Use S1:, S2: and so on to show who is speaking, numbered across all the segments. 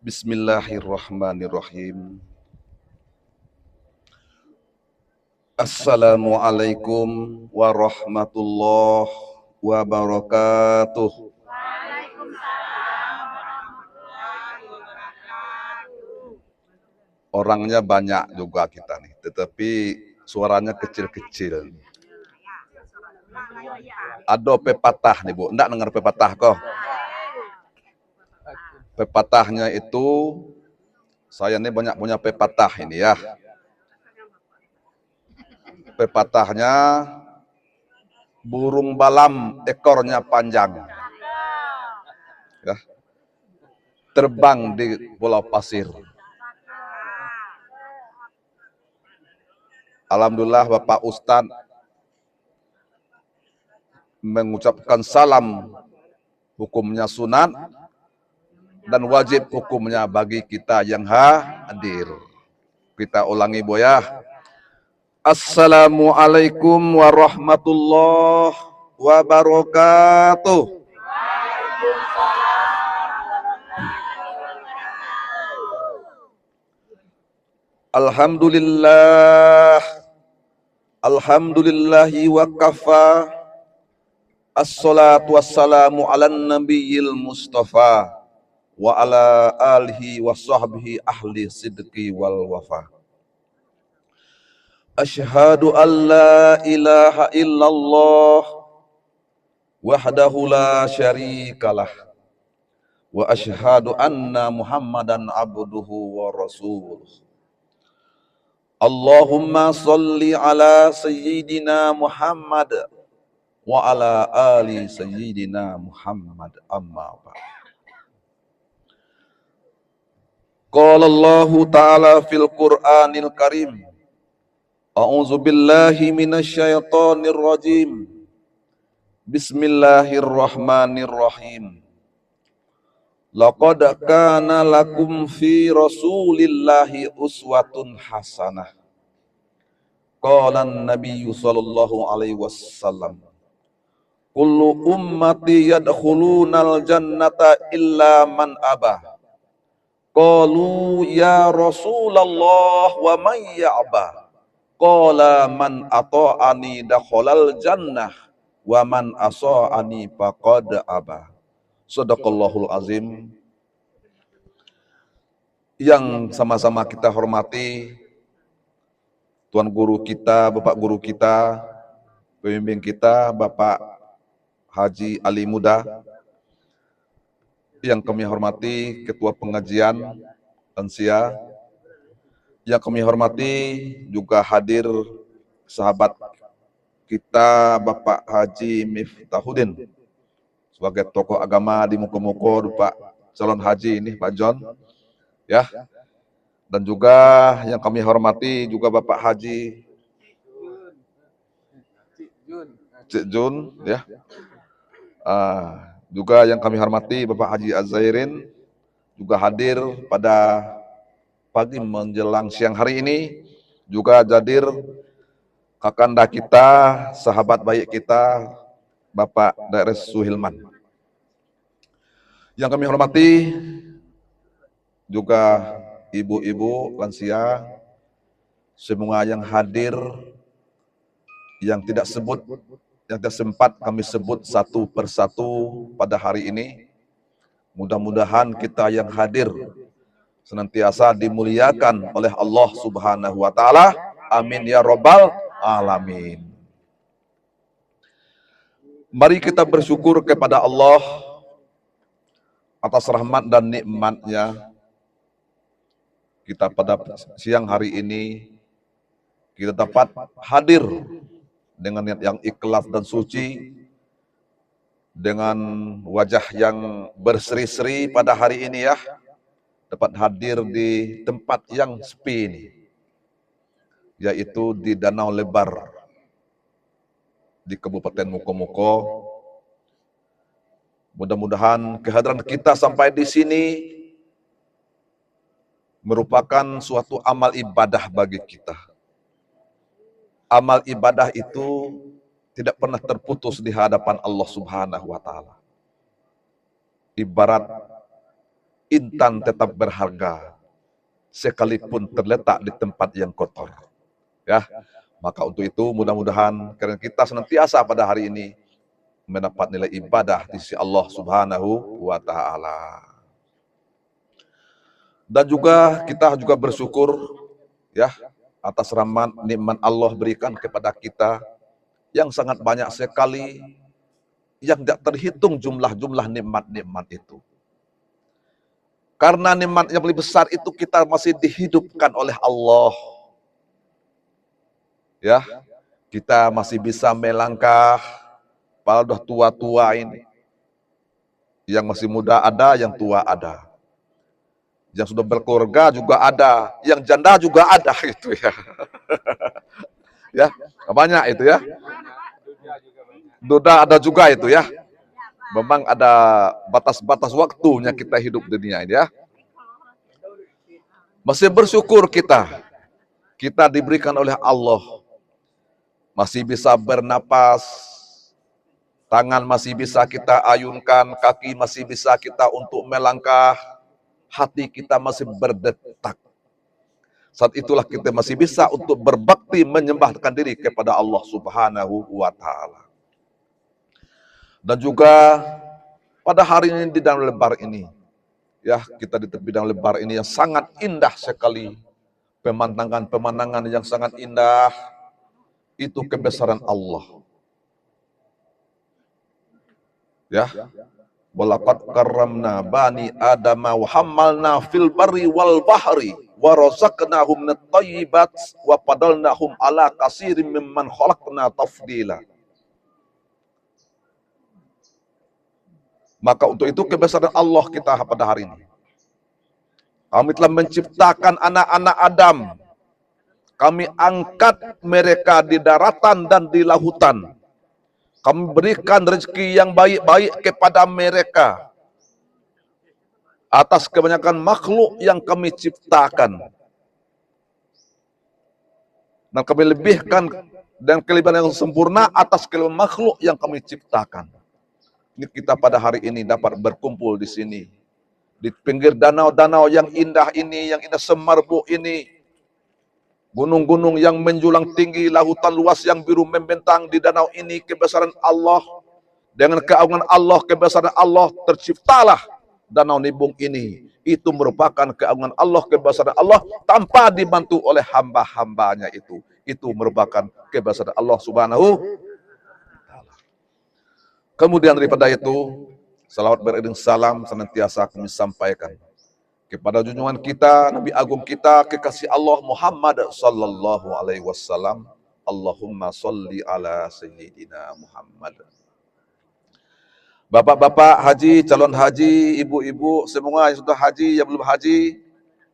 S1: Bismillahirrahmanirrahim. Assalamualaikum warahmatullahi wabarakatuh. Orangnya banyak juga kita nih, tetapi suaranya kecil-kecil. Ada pepatah nih Bu, enggak dengar pepatah kok? Pepatahnya itu, saya nih banyak punya pepatah ini ya. Pepatahnya, burung balam ekornya panjang. Ya. Terbang di pulau pasir. Alhamdulillah Bapak Ustadz mengucapkan salam, hukumnya sunat dan wajib hukumnya bagi kita yang hadir. Kita ulangi Bu ya. Assalamualaikum warahmatullahi wabarakatuh. Alhamdulillah, alhamdulillahi wa kafa. Assalatu wassalamu ala nabiyil mustafa wa ala alihi wa sahbihi ahli sidqi wal wafa. Asyhadu an la ilaha illallah wahdahu la syarikalah wa asyhadu anna Muhammadan abduhu wa rasuluh. Allahumma salli ala sayyidina Muhammad wa ala ali sayyidina Muhammad amma ba'd. Qala Allah ta'ala fil Qur'anil Karim. A'udzu billahi minasyaitonir rajim. Bismillahirrahmanirrahim. Laqad kana lakum fi Rasulillahi uswatun hasanah. Qala an-nabiyyu sallallahu alaihi wasallam. Kullu ummati yadkhulunal jannata illa man aba. Qalu ya Rasulullah wa man ya'ba. Qala man ata'ani dakhalal jannah wa man asa'ani faqad aba. Shadaqallahul azim. Yang sama-sama kita hormati Tuan Guru kita, Bapak Guru kita, pembimbing kita, Bapak Haji Ali Muda, yang kami hormati Ketua Pengajian Lansia, yang kami hormati juga hadir sahabat kita Bapak Haji Miftahuddin sebagai tokoh agama di Muko-Muko, Pak calon haji ini Pak John, ya, dan juga yang kami hormati juga Bapak Haji Cik Jun, ya. Juga yang kami hormati Bapak Haji Azairin juga hadir pada pagi menjelang siang hari ini, juga hadir kakanda kita, sahabat baik kita, Bapak Dares Suhilman. Yang kami hormati juga ibu-ibu lansia, semua yang hadir, yang tidak sempat kami sebut satu persatu pada hari ini. Mudah-mudahan kita yang hadir senantiasa dimuliakan oleh Allah Subhanahu wa taala. Amin ya rabbal alamin. Mari kita bersyukur kepada Allah atas rahmat dan nikmatnya. Kita pada siang hari ini kita dapat hadir dengan niat yang ikhlas dan suci, dengan wajah yang berseri-seri pada hari ini ya, dapat hadir di tempat yang sepi ini, yaitu di Danau Lebar di Kabupaten Muko-Muko. Mudah-mudahan kehadiran kita sampai di sini merupakan suatu amal ibadah bagi kita. Amal ibadah itu tidak pernah terputus di hadapan Allah Subhanahu wa taala. Ibarat intan tetap berharga sekalipun terletak di tempat yang kotor. Ya, maka untuk itu mudah-mudahan karena kita senantiasa pada hari ini mendapat nilai ibadah di sisi Allah Subhanahu wa taala. Dan juga kita juga bersyukur ya atas rahmat nikmat Allah berikan kepada kita yang sangat banyak sekali yang tidak terhitung jumlah nikmat-nikmat itu. Karena nikmat yang paling besar itu kita masih dihidupkan oleh Allah. Ya, kita masih bisa melangkah, padahal udah tua-tua ini. Yang masih muda ada, yang tua ada. Yang sudah berkeluarga juga ada, yang janda juga ada gitu ya. Ya, banyak itu ya. Duda ada juga itu ya. Memang ada batas-batas waktunya kita hidup di dunia ini ya. Masih bersyukur kita diberikan oleh Allah. Masih bisa bernapas, tangan masih bisa kita ayunkan, kaki masih bisa kita untuk melangkah, hati kita masih berdetak. Saat itulah kita masih bisa untuk berbakti menyembahkan diri kepada Allah Subhanahu wa taala. Dan juga pada hari ini di dalam lebar ini, ya kita di bidang lebar ini yang sangat indah sekali, pemandangan yang sangat indah, itu kebesaran Allah. Ya, walaqad karramna bani adama wa hamalna fil barri wal bahri wa razaqnahum minat thayyibat wa fadalnahum ala katsirin mimman khalaqna tafdila. Maka untuk itu kebesaran Allah kita pada hari ini. Kami telah menciptakan anak-anak Adam. Kami angkat mereka di daratan dan di lautan. Kami berikan rezeki yang baik-baik kepada mereka. Atas kebanyakan makhluk yang kami ciptakan. Dan kami lebihkan dan kelebihan yang sempurna atas kelebihan makhluk yang kami ciptakan. Ini kita pada hari ini dapat berkumpul di sini. Di pinggir danau-danau yang indah ini, yang indah semerbuk ini. Gunung-gunung yang menjulang tinggi, lautan luas yang biru membentang di danau ini, kebesaran Allah. Dengan keagungan Allah, kebesaran Allah, terciptalah danau Nibung ini. Itu merupakan keagungan Allah, kebesaran Allah, tanpa dibantu oleh hamba-hambanya itu. Itu merupakan kebesaran Allah Subhanahu. Kemudian daripada itu, salawat beriring salam senantiasa kami sampaikan kepada junjungan kita, Nabi Agung kita, kekasih Allah Muhammad sallallahu alaihi wasallam. Allahumma sholli ala sayyidina Muhammad. Bapak-bapak haji, calon haji, ibu-ibu, semua yang sudah haji, yang belum haji,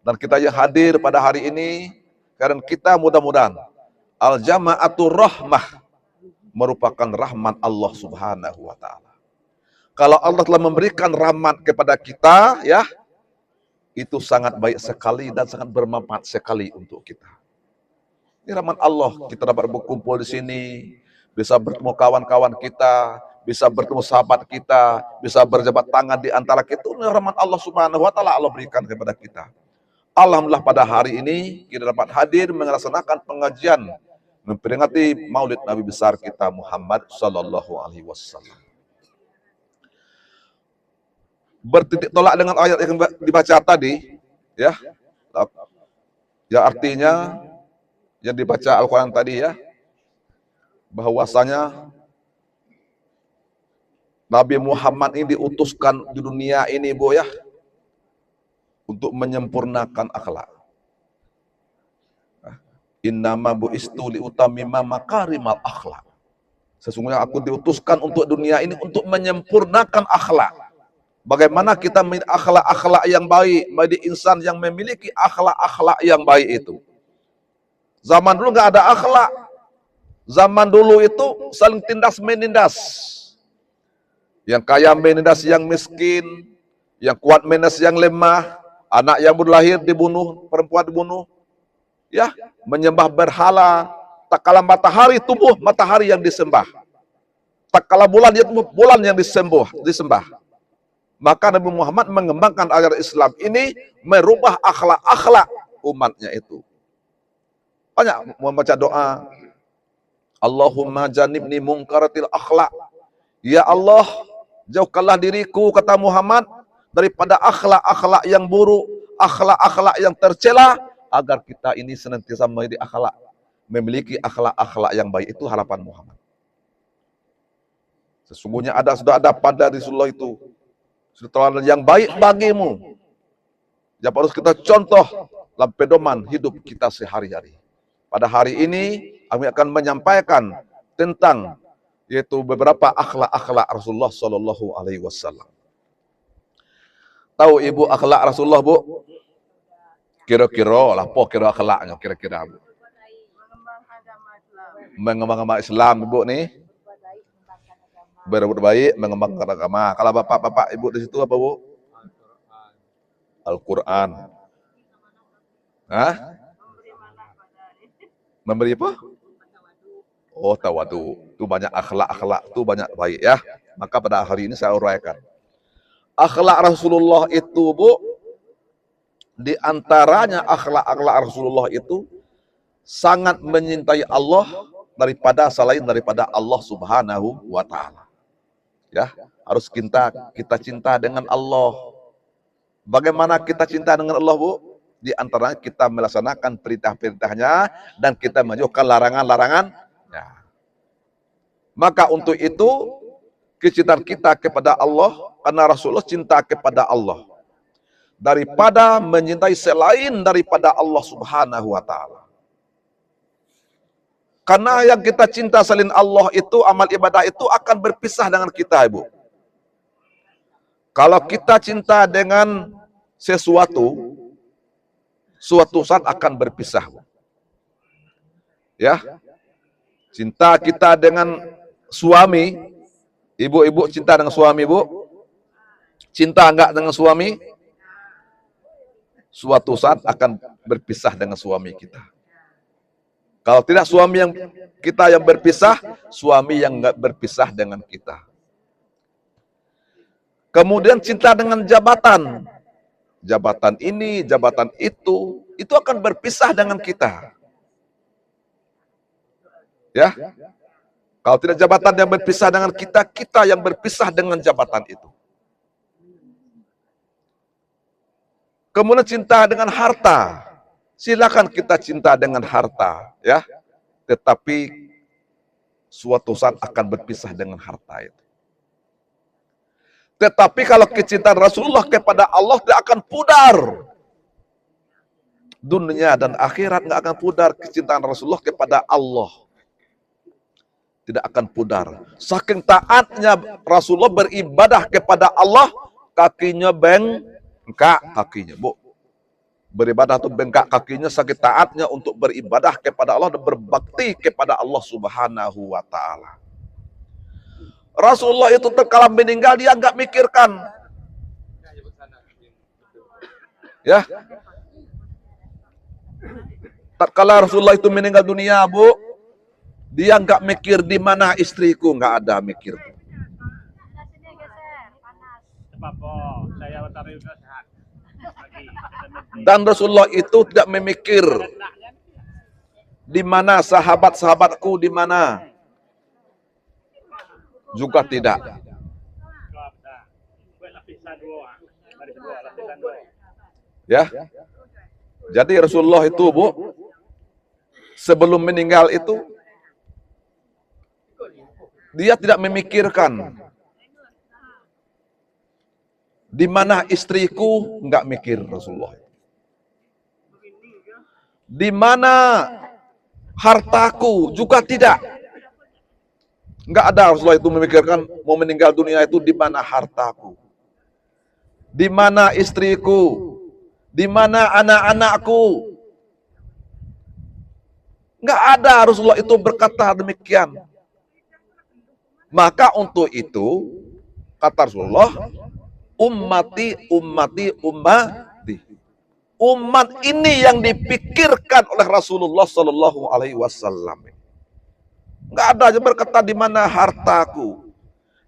S1: dan kita yang hadir pada hari ini, karena kita mudah-mudahan al-jama'atur rahmah merupakan rahmat Allah Subhanahu wa taala. Kalau Allah telah memberikan rahmat kepada kita, ya, itu sangat baik sekali dan sangat bermanfaat sekali untuk kita. Ini rahmat Allah, kita dapat berkumpul di sini, bisa bertemu kawan-kawan kita, bisa bertemu sahabat kita, bisa berjabat tangan di antara kita. Ini rahmat Allah Subhanahu wa taala Allah berikan kepada kita. Alhamdulillah pada hari ini kita dapat hadir melaksanakan pengajian memperingati Maulid Nabi besar kita Muhammad sallallahu alaihi wasallam. Bertitik tolak dengan ayat yang dibaca tadi, ya, ya artinya yang dibaca Al-Quran tadi ya, bahwasanya Nabi Muhammad ini diutuskan di dunia ini, Bu ya, untuk menyempurnakan akhlak. Innama bu'istu liutamima makarimal akhlak. Sesungguhnya aku diutuskan untuk dunia ini untuk menyempurnakan akhlak. Bagaimana kita memiliki akhlak-akhlak yang baik, bagi insan yang memiliki akhlak-akhlak yang baik itu. Zaman dulu nggak ada akhlak. Zaman dulu itu saling tindas menindas. Yang kaya menindas yang miskin, yang kuat menindas yang lemah, anak yang baru lahir dibunuh, perempuan dibunuh. Ya, menyembah berhala. Tak kala matahari tumbuh, matahari yang disembah. Tak kala bulan dia tumbuh, bulan yang disembah. Maka Nabi Muhammad mengembangkan ajaran Islam ini merubah akhlak-akhlak umatnya itu. Banyak membaca doa, Allahumma janibni munkaratil akhlak. Ya Allah, jauhkanlah diriku, kata Muhammad, daripada akhlak-akhlak yang buruk, akhlak-akhlak yang tercela, agar kita ini senantiasa memiliki akhlak-akhlak yang baik. Itu harapan Muhammad. Sesungguhnya sudah ada pada Rasulullah itu teladan yang baik bagimu. Yang harus kita contoh dalam pedoman hidup kita sehari-hari. Pada hari ini kami akan menyampaikan tentang yaitu beberapa akhlak-akhlak Rasulullah Shallallahu Alaihi Wasallam. Tahu ibu akhlak Rasulullah, Bu? Kira-kira lah, kira akhlaknya kira-kira, Bu. Mengembangkan Islam, Ibu nih. Berbuat baik, mengembangkan agama. Kalau bapak-bapak ibu di situ apa, Bu? Al-Quran. Hah? Memberi apa? Oh, tawadu. Itu banyak akhlak-akhlak, itu banyak baik ya. Maka pada hari ini saya uraikan. Akhlak Rasulullah itu, Bu, di antaranya akhlak-akhlak Rasulullah itu sangat menyintai Allah selain daripada Allah Subhanahu wa Ta'ala. Ya, harus kita cinta dengan Allah. Bagaimana kita cinta dengan Allah, Bu? Di antaranya kita melaksanakan perintah-perintahnya dan kita menjauhkan larangan-larangannya. Maka untuk itu kecintaan kita kepada Allah, karena Rasulullah cinta kepada Allah daripada menyintai selain daripada Allah Subhanahu wa Ta'ala. Karena yang kita cinta selain Allah itu, amal ibadah itu akan berpisah dengan kita, Ibu. Kalau kita cinta dengan sesuatu, suatu saat akan berpisah. Ya, cinta kita dengan suami, ibu-ibu cinta dengan suami, Bu? Cinta enggak dengan suami? Suatu saat akan berpisah dengan suami kita. Kalau tidak suami yang kita yang berpisah, suami yang enggak berpisah dengan kita. Kemudian cinta dengan jabatan. Jabatan ini, jabatan itu akan berpisah dengan kita. Ya. Kalau tidak jabatan yang berpisah dengan kita, kita yang berpisah dengan jabatan itu. Kemudian cinta dengan harta. Silakan kita cinta dengan harta, ya. Tetapi suatu saat akan berpisah dengan harta itu. Tetapi kalau kecintaan Rasulullah kepada Allah tidak akan pudar. Dunia dan akhirat nggak akan pudar kecintaan Rasulullah kepada Allah. Tidak akan pudar. Saking taatnya Rasulullah beribadah kepada Allah, kakinya bengkak kakinya, Bu. Beribadah itu bengkak kakinya sakit taatnya untuk beribadah kepada Allah dan berbakti kepada Allah Subhanahu wa Ta'ala. Rasulullah itu terkala meninggal dia nggak mikirkan. Ya. Tatkala Rasulullah itu meninggal dunia, Bu, dia nggak mikir di mana istriku, nggak ada mikir. Dan Rasulullah itu tidak memikir di mana sahabat-sahabatku, di mana juga tidak. Ya. Jadi Rasulullah itu, Bu, sebelum meninggal itu dia tidak memikirkan di mana istriku, nggak mikir Rasulullah. Di mana hartaku juga tidak. Nggak ada Rasulullah itu memikirkan mau meninggal dunia itu di mana hartaku. Di mana istriku. Di mana anak-anakku. Nggak ada Rasulullah itu berkata demikian. Maka untuk itu, kata Rasulullah, ummati, ummati, ummati. Umat ini yang dipikirkan oleh Rasulullah Sallallahu Alaihi Wasallam. Nggak ada aja berkata di mana hartaku,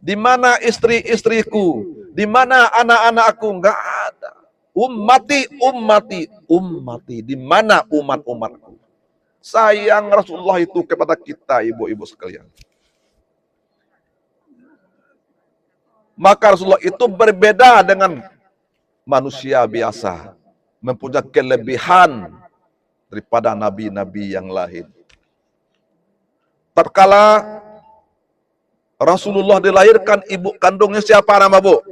S1: Di mana istri-istriku? Di mana anak-anakku? Enggak ada. Ummati, ummati, ummati. Di mana umat-umatku? Sayang Rasulullah itu kepada kita, ibu-ibu sekalian. Maka Rasulullah itu berbeda dengan manusia biasa, mempunyai kelebihan daripada nabi-nabi yang lain. Tatkala Rasulullah dilahirkan, ibu kandungnya siapa nama bu?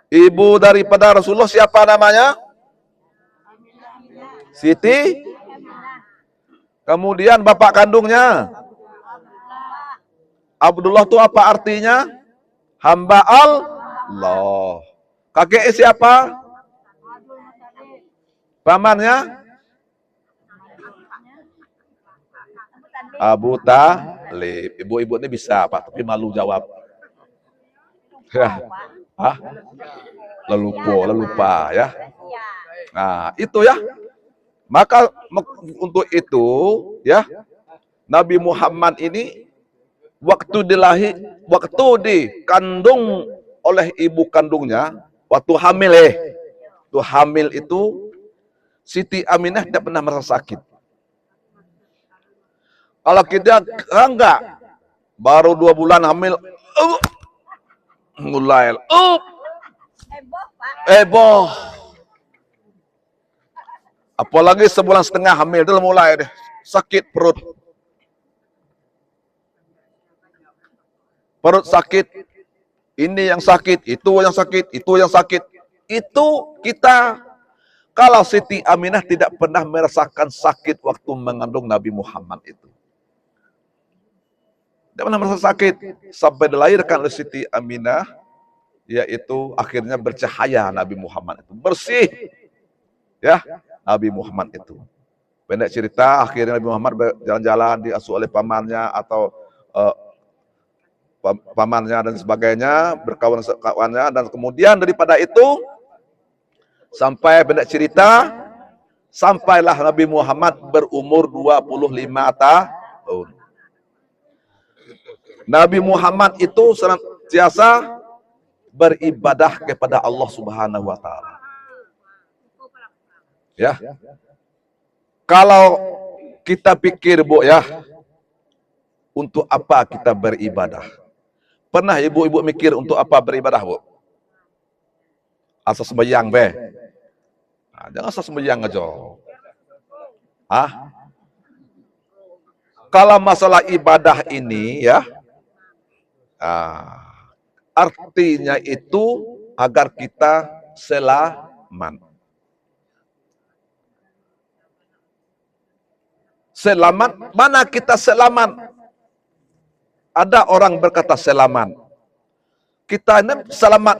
S1: Ibu daripada Rasulullah siapa namanya? Siti. Kemudian bapak kandungnya Abdullah itu apa artinya? Hamba Allah. Kakek siapa? Pamannya? Abu Talib. Ibu-ibu ini bisa Pak, tapi malu jawab. Ya. Hah? Lelupa ya. Nah, itu ya. Maka untuk itu ya, Nabi Muhammad ini waktu dikandung oleh ibu kandungnya, waktu hamil itu Siti Aminah tidak pernah merasa sakit. Kalau kita enggak, baru 2 bulan hamil, mulai heboh. Apalagi sebulan setengah hamil itu mulai deh sakit perut. Perut sakit, ini yang sakit, itu yang sakit, itu yang sakit. Itu kita, kalau Siti Aminah tidak pernah merasakan sakit waktu mengandung Nabi Muhammad itu. Tidak pernah merasa sakit sampai dilahirkan oleh Siti Aminah, yaitu akhirnya bercahaya Nabi Muhammad itu, bersih ya Nabi Muhammad itu. Pendek cerita, akhirnya Nabi Muhammad berjalan-jalan, diasuh oleh pamannya atau pamannya dan sebagainya, berkawan kawannya, dan kemudian daripada itu sampai pendek cerita, sampailah Nabi Muhammad berumur 25 tahun. Nabi Muhammad itu senantiasa beribadah kepada Allah Subhanahu wa taala. Ya. Kalau kita pikir, Bu ya, untuk apa kita beribadah? Pernah ibu-ibu mikir untuk apa beribadah, Bu? Asal sembahyang, be. Nah, jangan asal sembahyang aja. Kalau masalah ibadah ini ya, artinya itu agar kita selamat. Selamat, mana kita selamat? Ada orang berkata selamat. Kita ini selamat